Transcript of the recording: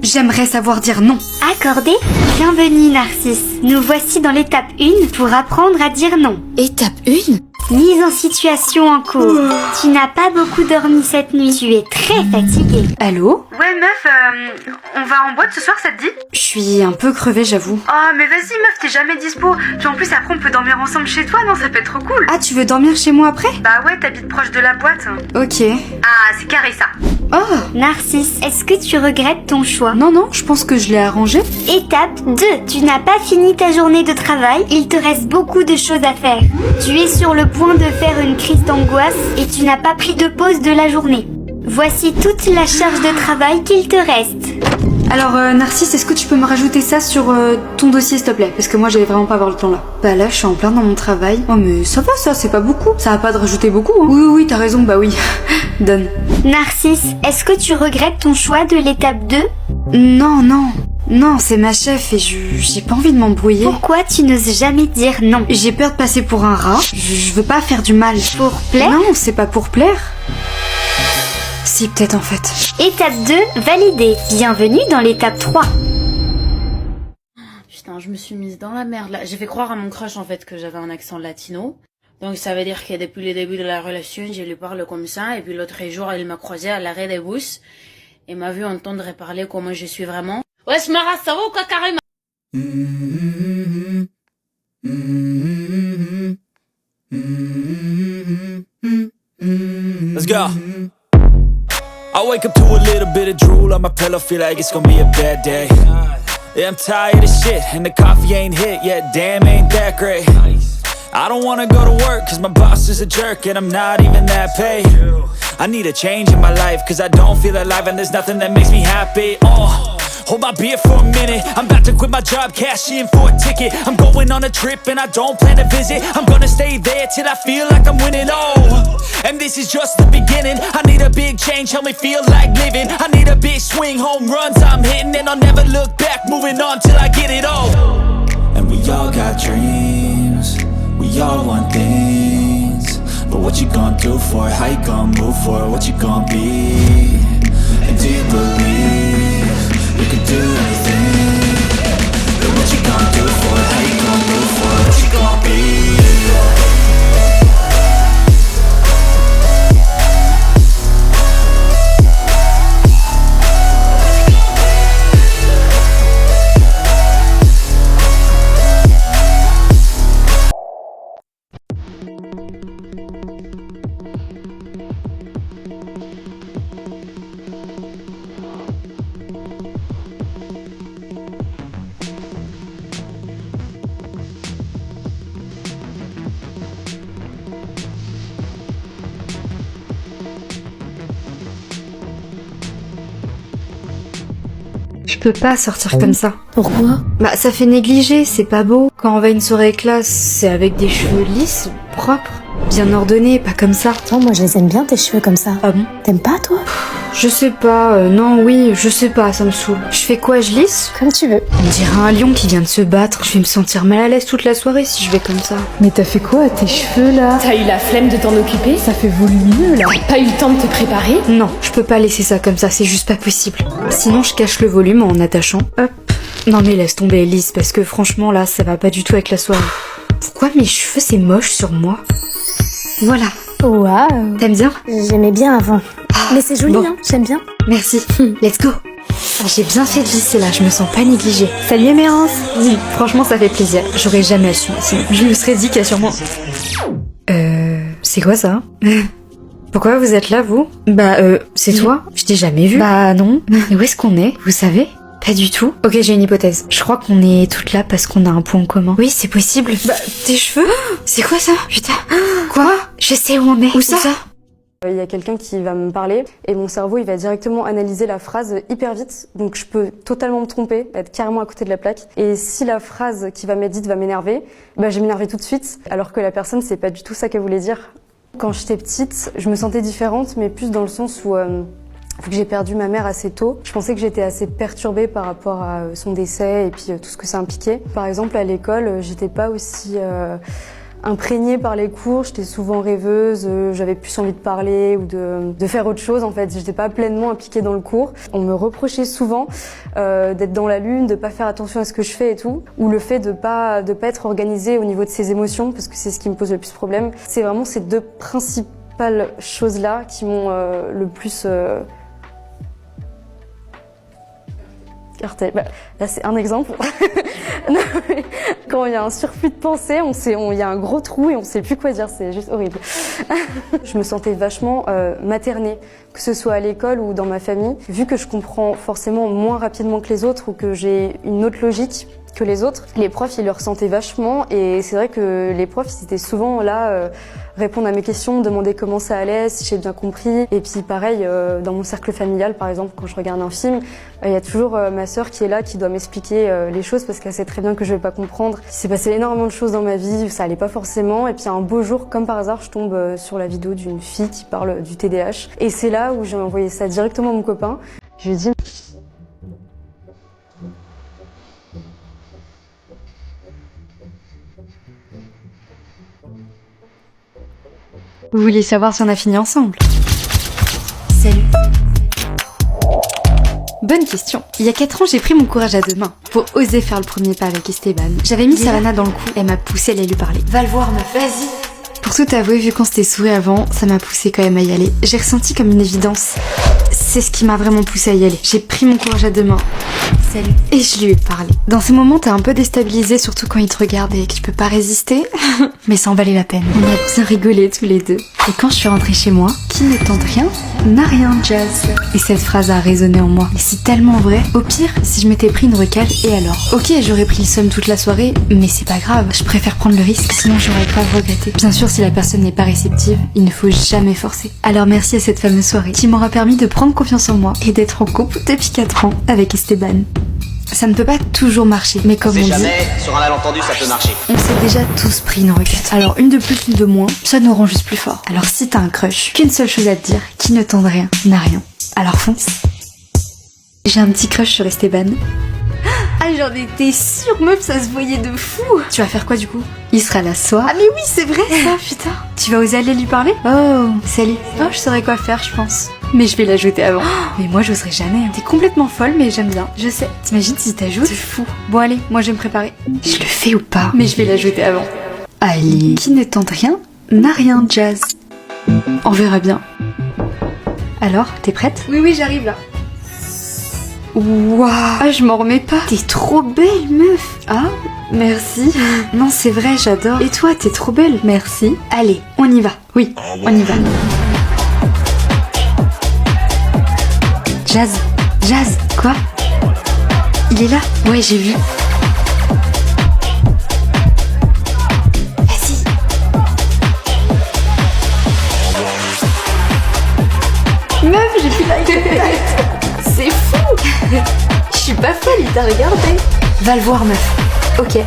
J'aimerais savoir dire non. Accordé. Bienvenue Narcisse. Nous voici dans l'étape 1 pour apprendre à dire non. Étape 1? Mise en situation en cours. Tu n'as pas beaucoup dormi cette nuit, tu es très fatiguée. Allô? Ouais meuf, on va en boîte ce soir, ça te dit? Je suis un peu crevée, j'avoue. Oh mais vas-y meuf, t'es jamais dispo. Puis en plus après on peut dormir ensemble chez toi, non? Ça peut être trop cool. Ah, tu veux dormir chez moi après? Bah ouais, t'habites proche de la boîte. Ok. Ah, c'est carré ça. Oh! Narcisse, est-ce que tu regrettes ton choix? Non, non, je pense que je l'ai arrangé. Étape 2. Tu n'as pas fini ta journée de travail, il te reste beaucoup de choses à faire. Tu es sur le point de faire une crise d'angoisse et tu n'as pas pris de pause de la journée. Voici toute la charge de travail qu'il te reste. Alors, Narcisse, est-ce que tu peux me rajouter ça sur ton dossier, s'il te plaît? Parce que moi, j'allais vraiment pas avoir le temps là. Bah là, je suis en plein dans mon travail. Oh, mais ça va, ça, c'est pas beaucoup. Ça va pas de rajouter beaucoup, hein. Oui, oui, t'as raison, bah oui. Donne. Narcisse, est-ce que tu regrettes ton choix de l'étape 2? Non, non. Non, c'est ma chef et j'ai pas envie de m'embrouiller. Pourquoi tu n'oses jamais dire non? J'ai peur de passer pour un rat. Je veux pas faire du mal. Pour plaire? Non, c'est pas pour plaire. Si, peut-être en fait. Étape 2, validée. Bienvenue dans l'étape 3. Putain, je me suis mise dans la merde là. J'ai fait croire à mon crush en fait que j'avais un accent latino. Donc ça veut dire que depuis le début de la relation, je lui parle comme ça. Et puis l'autre jour, il m'a croisé à l'arrêt des bus. Et m'a vu entendre parler comment je suis vraiment. Wesh Mara, ça va ou quoi carrément? Let's go. I wake up to a little bit of drool on my pillow, feel like it's gonna be a bad day. Yeah, I'm tired of shit, and the coffee ain't hit yet, damn, ain't that great. I don't wanna go to work, cause my boss is a jerk, and I'm not even that paid. I need a change in my life, cause I don't feel alive, and there's nothing that makes me happy. Hold my beer for a minute, I'm about to quit my job, cash in for a ticket. I'm going on a trip and I don't plan to visit. I'm gonna stay there till I feel like I'm winning, and this is just the beginning. I need a big change, help me feel like living. I need a big swing, home runs I'm hitting, and I'll never look back, moving on till I get it all. And we all got dreams, we all want things, but what you gonna do for it? How you gonna move for it? What you gonna be? And do you believe you can do anything? But what you gonna do for it? How you gonna move for it? What you gonna be? Je peux pas sortir comme ça. Pourquoi? Bah, ça fait négliger, c'est pas beau. Quand on va à une soirée classe, c'est avec des cheveux lisses, propres, bien ordonnés, pas comme ça. Oh, moi je les aime bien tes cheveux comme ça. Ah bon? T'aimes pas toi? Je sais pas, non, oui, je sais pas, ça me saoule. Je fais quoi, je lisse? Comme tu veux. On dirait un lion qui vient de se battre. Je vais me sentir mal à l'aise toute la soirée si je vais comme ça. Mais t'as fait quoi à tes cheveux là? T'as eu la flemme de t'en occuper? Ça fait volumineux là. T'as pas eu le temps de te préparer? Non, je peux pas laisser ça comme ça, c'est juste pas possible. Sinon, je cache le volume en attachant. Hop. Non mais laisse tomber, Elise, parce que franchement là, ça va pas du tout avec la soirée. Pourquoi mes cheveux c'est moche sur moi? Voilà. Waouh. T'aimes bien? J'aimais bien avant. Mais c'est joli, bon. hein, j'aime bien. Merci. Let's go. Ah, j'ai bien fait de lisser là, je me sens pas négligée. Salut Amérance. Oui, franchement ça fait plaisir. J'aurais jamais assumé. Sinon, je me serais dit qu'il y a sûrement... C'est quoi ça? Pourquoi vous êtes là, vous? Bah, c'est toi? Je t'ai jamais vu. Bah non. Et où est-ce qu'on est? Vous savez? Pas du tout. Ok, j'ai une hypothèse. Je crois qu'on est toutes là parce qu'on a un point en commun. Oui, c'est possible. Bah, tes cheveux? C'est quoi ça? Putain. Quoi? Je sais où on est. Où ça? Il y a quelqu'un qui va me parler et mon cerveau il va directement analyser la phrase hyper vite, donc je peux totalement me tromper, être carrément à côté de la plaque. Et si la phrase qui va m'être dite va m'énerver, bah je vais m'énerver tout de suite, alors que la personne c'est pas du tout ça qu'elle voulait dire. Quand j'étais petite, je me sentais différente, mais plus dans le sens où vu que j'ai perdu ma mère assez tôt, je pensais que j'étais assez perturbée par rapport à son décès et puis tout ce que ça impliquait. Par exemple à l'école, j'étais pas aussi imprégnée par les cours, j'étais souvent rêveuse, j'avais plus envie de parler ou de faire autre chose en fait, j'étais pas pleinement impliquée dans le cours. On me reprochait souvent d'être dans la lune, de pas faire attention à ce que je fais et tout, ou le fait de pas être organisée au niveau de ses émotions, parce que c'est ce qui me pose le plus problème. C'est vraiment ces deux principales choses-là qui m'ont le plus écarté. Bah, là c'est un exemple. Non, mais quand il y a un surplus de pensée, il y a un gros trou et on sait plus quoi dire, c'est juste horrible. Je me sentais vachement maternée, que ce soit à l'école ou dans ma famille. Vu que je comprends forcément moins rapidement que les autres ou que j'ai une autre logique que les autres, les profs ils le ressentaient vachement et c'est vrai que les profs ils étaient souvent là répondre à mes questions, demander comment ça allait, si j'ai bien compris. Et puis pareil, dans mon cercle familial par exemple, quand je regarde un film, il y a toujours ma sœur qui est là, qui doit m'expliquer les choses parce qu'elle sait très bien que je vais pas comprendre. Il s'est passé énormément de choses dans ma vie, ça allait pas forcément. Et puis un beau jour, comme par hasard, je tombe sur la vidéo d'une fille qui parle du TDAH. Et c'est là où j'ai envoyé ça directement à mon copain. Je lui ai dit... Vous voulez savoir si on a fini ensemble? Salut. Bonne question. Il y a 4 ans, j'ai pris mon courage à deux mains pour oser faire le premier pas avec Esteban. J'avais mis Savannah dans le coup, elle m'a poussé à aller lui parler. Va le voir, meuf, vas-y. Pour tout avouer, vu qu'on s'était souri avant, ça m'a poussé quand même à y aller. J'ai ressenti comme une évidence. C'est ce qui m'a vraiment poussé à y aller. J'ai pris mon courage à deux mains. Salut. Et je lui ai parlé. Dans ces moments, t'es un peu déstabilisé, surtout quand il te regarde et que tu peux pas résister. Mais ça en valait la peine. On a bien rigolé tous les deux. Et quand je suis rentrée chez moi, qui ne tente rien, n'a rien, Jazz. Et cette phrase a résonné en moi. Mais c'est tellement vrai. Au pire, si je m'étais pris une recale, et alors? Ok, j'aurais pris le seum toute la soirée, mais c'est pas grave. Je préfère prendre le risque, sinon j'aurais grave regretté. Bien sûr, si la personne n'est pas réceptive, il ne faut jamais forcer. Alors merci à cette fameuse soirée qui m'aura permis de prendre confiance en moi et d'être en couple depuis 4 ans avec Esteban. Ça ne peut pas toujours marcher, mais comme on dit... jamais, sur un malentendu, ça peut marcher. On s'est déjà tous pris une requête. Alors une de plus, une de moins, ça nous rend juste plus fort. Alors si t'as un crush, qu'une seule chose à te dire, qui ne tente rien, n'a rien. Alors fonce. J'ai un petit crush sur Esteban. Ah, j'en étais sûre, meuf, ça se voyait de fou. Tu vas faire quoi du coup? Il sera là ce soir. Ah mais oui, c'est vrai ça, putain. Tu vas oser aller lui parler? Oh, salut. Oh, je saurais quoi faire, je pense. Mais je vais l'ajouter avant. Mais moi, j'oserais jamais. T'es complètement folle, mais j'aime bien. Je sais. T'imagines si t'ajoutes? C'est fou. Bon allez, moi je vais me préparer. Je le fais ou pas? Mais je vais l'ajouter avant. Allez. Qui ne tente rien, n'a rien, Jazz. On verra bien. Alors, t'es prête? Oui, j'arrive là. Waouh, ah, je m'en remets pas. T'es trop belle, meuf. Ah, merci. Non, c'est vrai, j'adore. Et toi, t'es trop belle. Merci. Allez, on y va. Oui, on y va. Jazz, quoi? Il est là? Ouais, j'ai vu. Vas-y. Meuf, j'ai fait la tête. C'est fou. Je suis pas folle, il t'a regardé. Va le voir, meuf. Ok.